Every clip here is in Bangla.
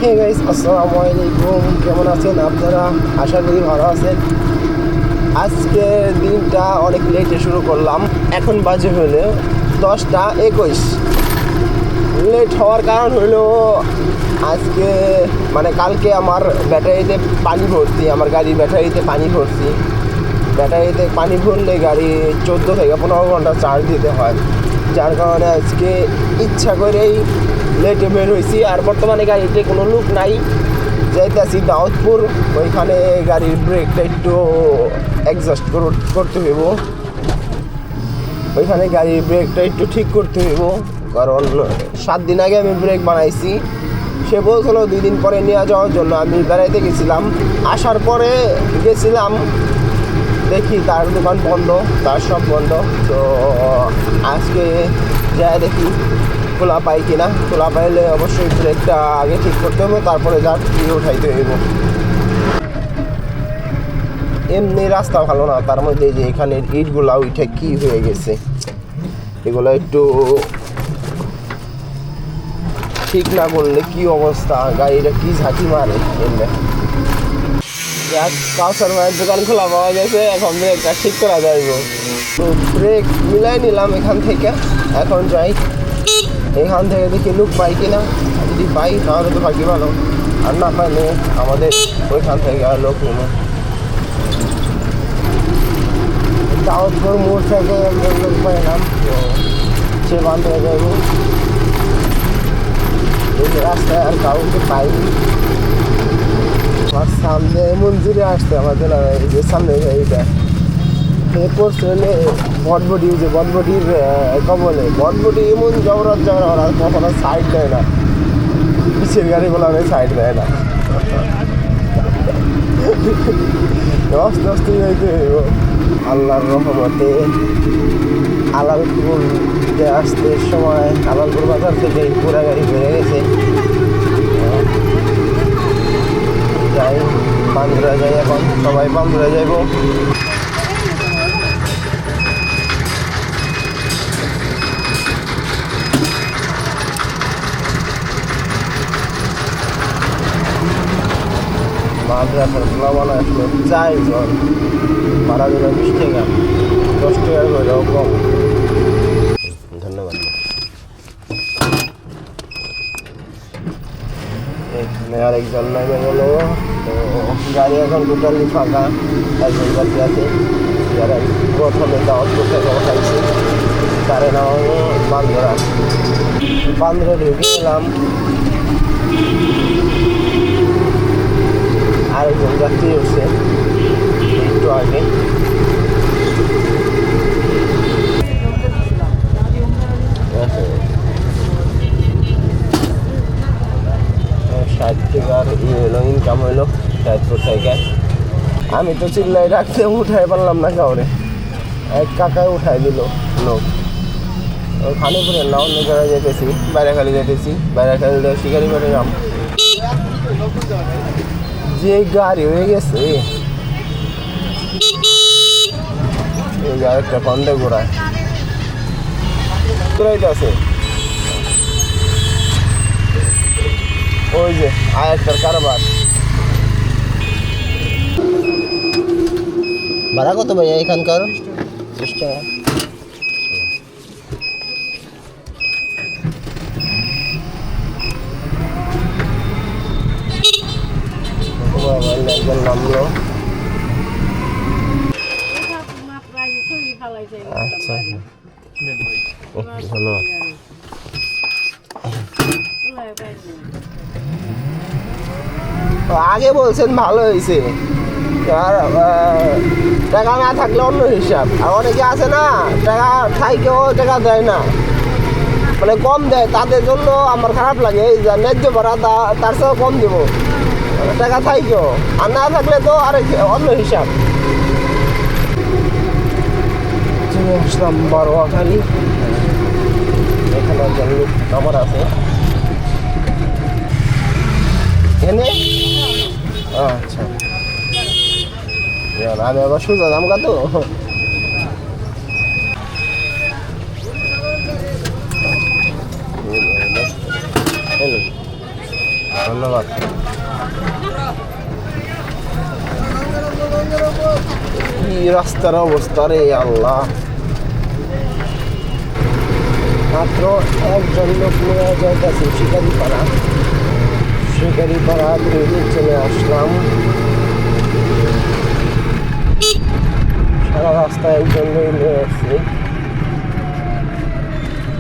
হে গাইস, আসসালামু আলাইকুম। কেমন আছেন আপনারা? আশা করি ভালো আছেন। আজকে দিনটা অনেক লেটে শুরু করলাম। এখন বাজে হলো 10:21। লেট হওয়ার কারণ হলো আজকে কালকে আমার ব্যাটারিতে পানি ভর্তি, আমার গাড়ির ব্যাটারিতে পানি ভর্তি। ব্যাটারিতে পানি ভরলে গাড়ি 14 থেকে 15 ঘন্টা চার্জ দিতে হয়, যার কারণে আজকে ইচ্ছা করেই লেটে বের হয়েছি। আর বর্তমানে গাড়িতে কোনো লুক নাই, যাইতেছি দাউদপুর। ওইখানে গাড়ির ব্রেকটা একটু অ্যাডজাস্ট করতে হইব, ওইখানে গাড়ির ব্রেকটা একটু ঠিক করতে হইব। কারণ 7 দিন আগে আমি ব্রেক বানাইছি, সে বলছিল 2 দিন পরে নিয়ে যাওয়ার জন্য। আমি বেড়াইতে গেছিলাম, আসার পরে গেছিলাম দেখি তার দোকান বন্ধ, তার সব বন্ধ। তো আজকে যাই দেখি খোলা পাই কিনা। খোলা পাইলে অবশ্যই ব্রেকটা আগে ঠিক করতে হবে, তারপরে যা উঠাইতে হইব। এমনি রাস্তা ভালো না, তার মধ্যে যে এখানে ইটগুলা উঠে কি হয়ে গেছে, এগুলো একটু ঠিক না করলে কি অবস্থা, গাড়িটা কি ঝাঁকি মারে। এমনি কাউসার ভাইয়ের দোকান খোলা পাওয়া গেছে, এখন ব্রেকটা ঠিক করা যাইব। তো ব্রেক মিলাই নিলাম এখান থেকে। এখন যাই এখান থেকে দেখি লুক পাই কিনা। যদি পাই তাহলে তো ভাগ্য ভালো, আর না পাইলে আমাদের ওইখান থেকে আর লোক নেব। দাউদপুর মোড় থেকে লোক পাইলাম, তো সে বান্ধব যাইব। রাস্তায় আর কাউকে পাইনি। আমার সামনে মঞ্জুরি আসছে আমাদের সামনে এইটা এরপর চলে বটবটি, যে বটবটির কবলে। বটবটি এমন জবরত আর কখনো সাইড দেয় না, পিছের গাড়িগুলো সাইড দেয় না। আস্তে আস্তে যাইতে হইব। আল্লাহর রহমতে আলালপুরতে আসতে সময় আলালপুর বাজার থেকে পুরা গাড়ি বেড়ে গেছে। যাই বান্দুরা যাই, এখন সবাই বান্দুরা যাইব। মাদ্রাসার প্লাবনা আসলো 4 জন, ভাড়া দিল 20 টাকা, 10 টাকা করে কম। ধন্যবাদ। এখানে আরেকজন নামে গেল। তো গাড়ি এখন টোটালি ফাঁকা, একজন যাত্রী আছে যারা প্রথমে দাউদপুর থেকে উঠাইছে, তারে নামানো বান্দরা ঢুকে গেলাম। আরেকজন যাত্রী উঠছে একটু আগে। টাকার হলো ইনকাম হইলো 60 থেকে। আমি তো চিল্লাই রাখতে উঠাই পারলাম না কাউরে, এক কাকায় উঠাই দিল লোক। খানিপুরে না অন্য জায়গায় যেতেছি, বাইরেখালি যেতেছি, বাইরেখালি শিকারি করে যাম। যে গাড়ি হয়ে গেছে, একটা কন্দে ঘোরায় ঘুরাইতে আছে। ওই যে আরেকটার কারবার। ভাড়া কত ভাইয়া এখানকার? 20 টাকা। একজন নামলো। আচ্ছা ধন্যবাদ। আগে বলছেন ভালো হয়েছে, আর টাকা না থাকলে অন্য হিসাব। আর অনেকে আছে না, টাকা থাকেও টাকা দেয় না, কম দেয়, তাদের জন্য আমার খারাপ লাগে। এই যে ন্যায্য ভাড়া তার চেয়েও কম দেবো, টাকা থাকেও, আর না থাকলে তো আরেক অন্য হিসাব। চলে আসলাম বারোয়াখালী। এখানে একজন লোক আমার আছে এখানে। আচ্ছা, আমি আবার সোজা দাম কত। ধন্যবাদ। কি রাস্তার অবস্থা রে আল্লাহ, মাত্র একজন লোক নিয়ে যাইতেছি শিকারিপাড়া থেকে চলে আসলাম। সারা রাস্তায় একজন নিয়ে আসছি।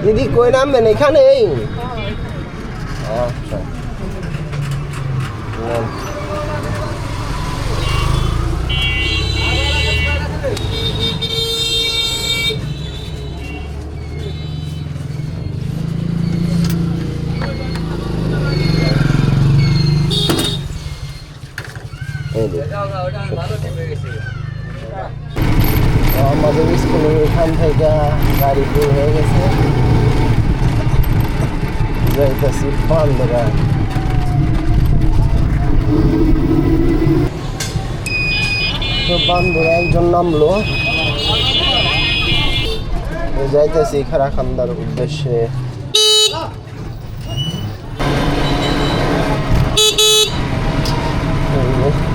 দিদি কই নামবেন? এখানেই? আচ্ছা আমাদের স্কুলের এখান থেকে গাড়ি ফুল হয়ে গেছে, যাইতেছি পান্ডরা। তো বান্ধবরা একজন নামলো, যাইতেছি খারাখান্দার উদ্দেশ্যে।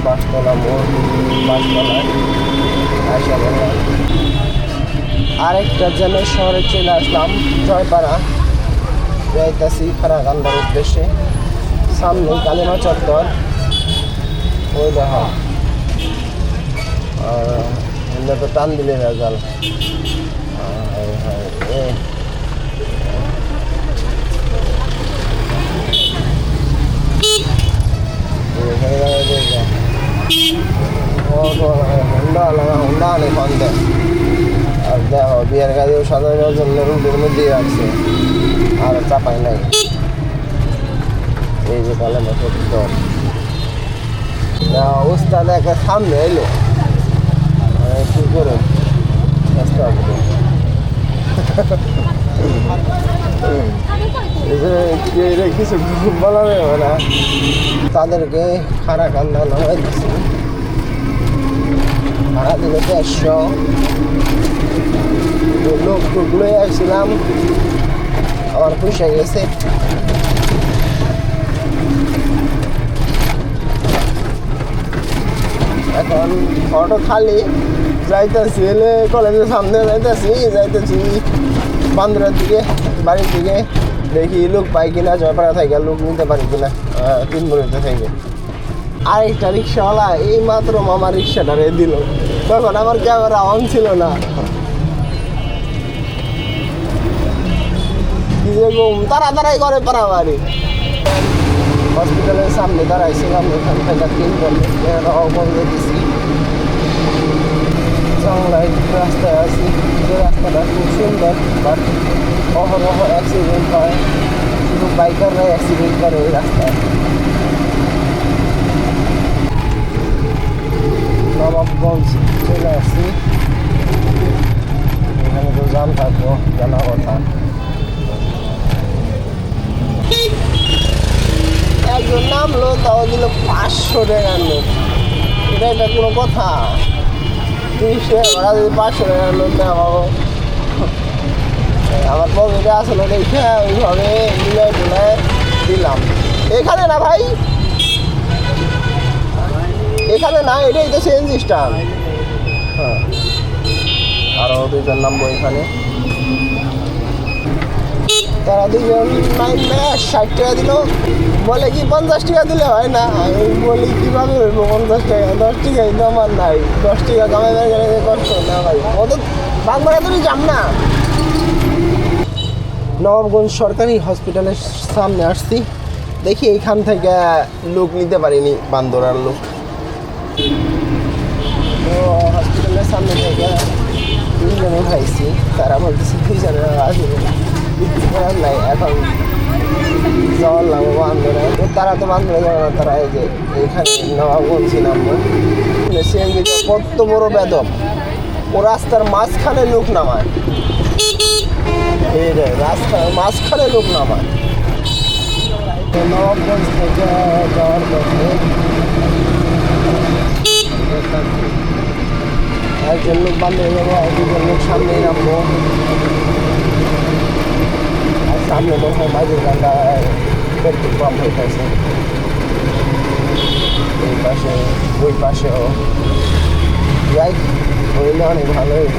বাসতলা মোড়, বাসতলায় আসা বললাম। আরেকটা যেন শহরে চলে আসলাম, জয়পাড়া, যাইতেছি খারাখান্দার উদ্দেশ্যে। সামনে কালিমা চত্বর, ওই দেখা তো টান দিলে রেজাল। হুন্ডা অনেক অন্ধে, আর দেখো বিয়ের গাড়িও সাধারণের জন্য রুটের মধ্যে রাখছে, আর চাপায় নাই। এই যে কালেমা চত্বর, উস্তাদ একটা সামনে এলো, কি করে কিছু বলা যাবে না। তাদেরকে খারাখান্দা নামাই দিচ্ছি, ভাড়া দিল 150। লোক টুক লয়ে আসছিলাম, আমার পয়সা গেছে। এখন অটো খালি, যাইতেছি এলে কলেজের সামনে যাইতেছি বান্দরের দিকে, বাড়ির দিকে। দেখি লোক পাই কিনা, জয়পাড়া থেকে লোক নিতে পারি কিনা 3 মিনিটে থেকে। আরেকটা রিক্সাওয়ালা এই মাত্র মামার রিক্সাটা দিল, তখন আমার ক্যামেরা অন ছিল না। কি যে তাড়াতাড়ি করে পারাবাড়ি। হসপিটালের সামনে দাঁড়াইছিলাম, এখান থেকে 3 বলে দিচ্ছি। জংলায় রাস্তায় আছি, যে রাস্তাটা খুব সুন্দর, বাট অহরহ অ্যাক্সিডেন্ট হয়, শুধু বাইকাররাই অ্যাক্সিডেন্ট করে এই রাস্তায়। নবাবগঞ্জ চলে আসছি, এখানে তো জাম থাকবো, জানা কথা। একজন নামলো, তাও দিল 500 টাকার নোট। এটা একটা কোনো কথা? 30 টাকা ভাড়া যদি 500 টাকার নোট দেওয়া পাবো। আমার পকেটে আসলো দেখে ওইভাবে মিলাই মিলাই দিলাম। এখানে না ভাই, এখানে না, এটাই তো সিএনজি স্ট্যান্ড। হ্যাঁ, আরও 2জন নামবো এখানে। তারা 2জন 60 টাকা দিল, বলে কি 50 টাকা দিলে হয় না? আমি বলি কীভাবে হইব 50 টাকা? 10 টাকাই তো আমার নাই, 10 টাকা কামাই গেলে কষ্ট না ভাই। অত বাংলা তুমি যাম না। নবাবগঞ্জ সরকারি হসপিটালের সামনে আসছি, দেখি এইখান থেকে লোক নিতে পারিনি, বান্দরার লোক। তো হসপিটালের সামনে থেকে 3জন উঠাইছি, তারা বলতেছে 2জনের আসবে নাই, এখন যাওয়ার লাগবো বান্দরে। তো তারা তো বান্দরে যাবে না, তারা এই যে এইখানে নবাবগঞ্জ নামবো। সিএনজিটা কত বড় বেদম, ও রাস্তার মাঝখানে লোক নামায়, এই রে রাস্তার মাঝখানে লোক নামায়। নবাবগঞ্জ থেকে যাওয়ার পথে একজন লোক বান্ধবে যাবো, আর 2জন লোক সামনেই নামবো। আর সামনে তো বাইরের গানটা পেট্রোল পাম্প হইতেছে। পাশে ওই পাশেও যাই হইলে অনেক ভালো হইব।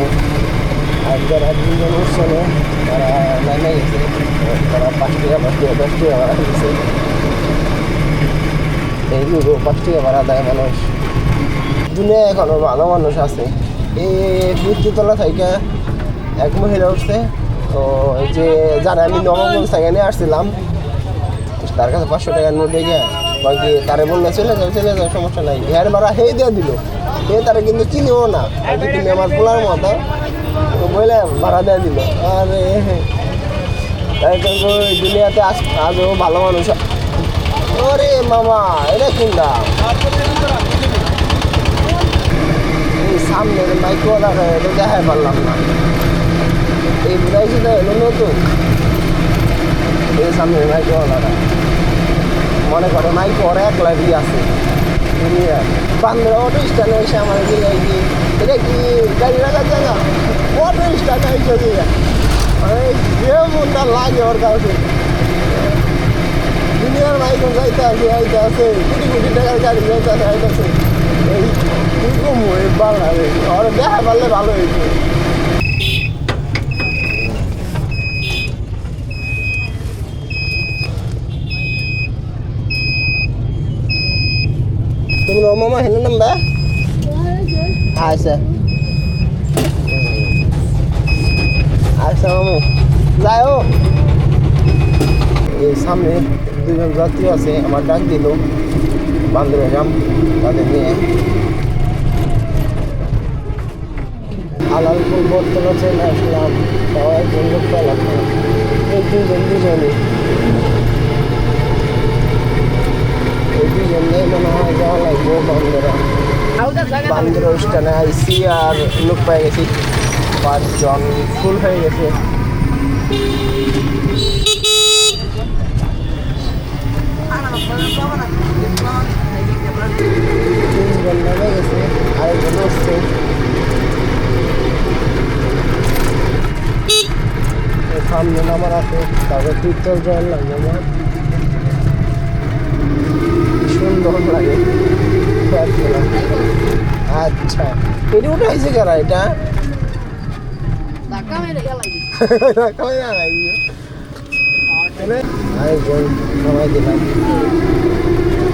আর যারা দুজন উঠছে না তারা নামে গেছে, তারা 5 টাকা 10 টাকা ভাড়া দিয়েছে। এইগুলো 5 টাকা ভাড়া দেয় মানুষ। দুনিয়া এখনো ভালো মানুষ আছে। এই বৃত্তিতলা থেকে এক মহিলা উঠছে, তো এই যে যারা আমি নবগঞ্জ থেকে নিয়ে আসছিলাম তার কাছে 500 টাকার নোট দেখে বাকি তারে বললে চলে যাও সমস্যা নাই, হেয়ার ভাড়া হে দিয়ে দিল। হে তারা কিন্তু চিনিও না, তুমি আমার পোলার মতো বলে ভাড়া দিয়ে দিল। আর দুনিয়াতে আজও ভালো মানুষ। ওরে মামা এটা কিনটা এই সামনের মাইক্রোওয়ালা এটা দেখাই পারলাম না। এই বুড়াইছি তো এলো নতুন এই সামনের মাইক্রোওয়ালাটা মনে করে মাইক্রো ওরা একলা দিয়ে আছে দুনিয়া। বান্দরা অটো স্ট্যান্ড এসে আমার দিকে কি এটা কি গাড়ি রাখার জায়গা? অটো স্ট্যান্ড এসে দিয়ে যে মনটা লাগে ওর কাছে। দুনিয়ার মাইক্রো যাইতে আছে কোটি টাকার গাড়ি যাইতে আছে। এই কিরকম বাংলাদেশ ওরা দেখা পারলে ভালো হয়েছে। তুমি মামা হেন নাম্বা আচ্ছা আচ্ছা মামু যাও। এই সামনে দুজন যাত্রী আছে, আমার ডাক দিল বান্দরে যাম তাদের নিয়ে। আলালপুর বর্তমানে চলে আসলাম, সবাই বন্ধু পেলাম এই দুজনই মনে হয় যাওয়া লাগবো বান্দরা। বান্দরা স্থানে আইসি আর লোক পেয়ে গেছি 5 জন, ফুল হয়ে গেছে। 3 জন নেমে গেছে, আরেকজন আসছে। সামনে নামার আছে, তারপর তীর্থল জল লাগবে আমার সুন্দর লাগে। আচ্ছা এটা উঠাইছে কারা? এটা আরেকজন সময় দিলাম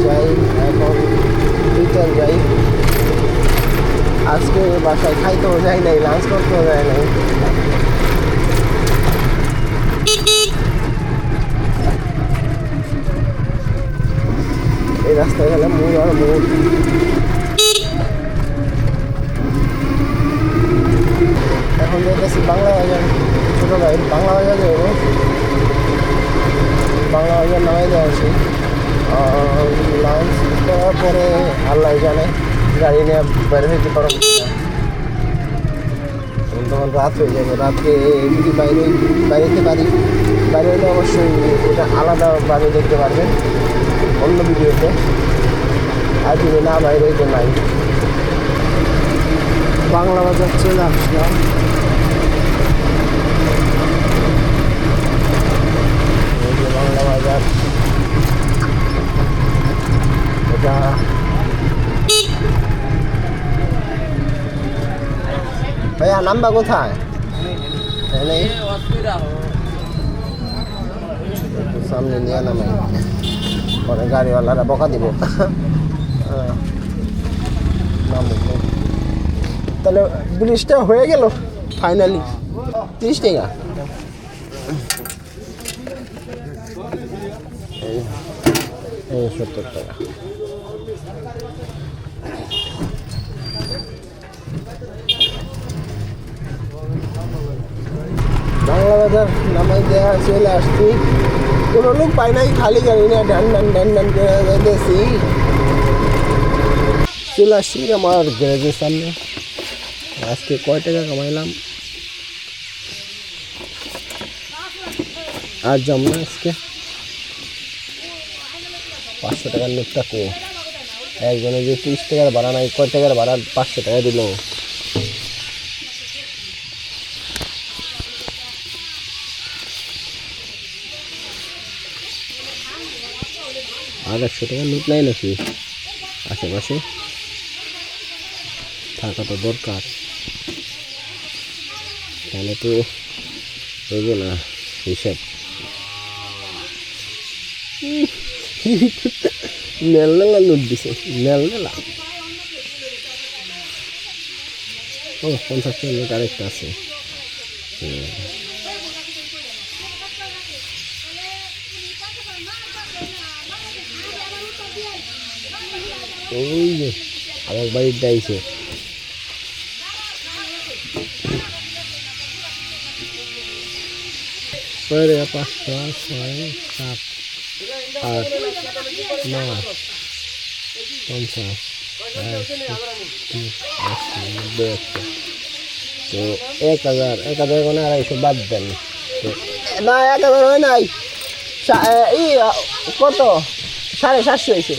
যাই, এখন তীর্থল যাই। আজকে বাসায় খাইতেও যাই নাই, লাঞ্চ করতেও যায় নাই। এই রাস্তায় গেলে মোড় আর মোড়। এখন যেতেছি বাংলা বাজার, ছোটো ভাই বাংলা বাজার যাবো। বাংলা বাজার নামাই দেওয়া আছি। লাঞ্চ করার পরে আল্লাহ জানে গাড়ি নিয়ে বের হইতে পারব না, তখন রাত হয়ে যাবে। রাত্রে যদি বাইরেতে পারি, বাইরে হলে অবশ্যই ওটা আলাদা বাড়ি দেখতে পারবেন অন্য ভিডিওতে। আর যদি না বাইরে তো নাই। বাংলা বাজার চলে আসলাম। বাংলা বাজার এটা ভাইয়া নাম্বা কোথায়? সামনে নিয়ে নামে পরে গাড়িওয়ালারা বকা দিব। তাহলে ব্রিজটা হয়ে গেল ফাইনালি। 30 টাকা এই 70 টাকা। বাংলা বাজার নামাই দেওয়া চলে আসছি, কোনো লোক পাই নাই, খালি গাড়ি নিয়ে ডান করে যাইতেছি। চলে আসছি আমার গ্যারেজের সামনে। আজকে কয় টাকা কামাইলাম আর জম না আজকে 500 টাকার নোটটা কো একজনে যে 30 টাকার ভাড়া নাই, কয় টাকার ভাড়া 500 টাকা দিল। আর 100 টাকার নোট নাই নাকি? আশেপাশে থাকা তো দরকার, তাহলে তো হইব না হিসাব। নেলা লুট দিছে, নেলা। ও 50 মিনিট আরেকটা আছে। ওই যে আমার বাড়ির ডাইছে। পরে 5, 6, 7, 8, 9, 50, 60, তো 1000 মানে 250 বাদ দেন। না 1000 হয় নাই, কত 750 হয়েছে।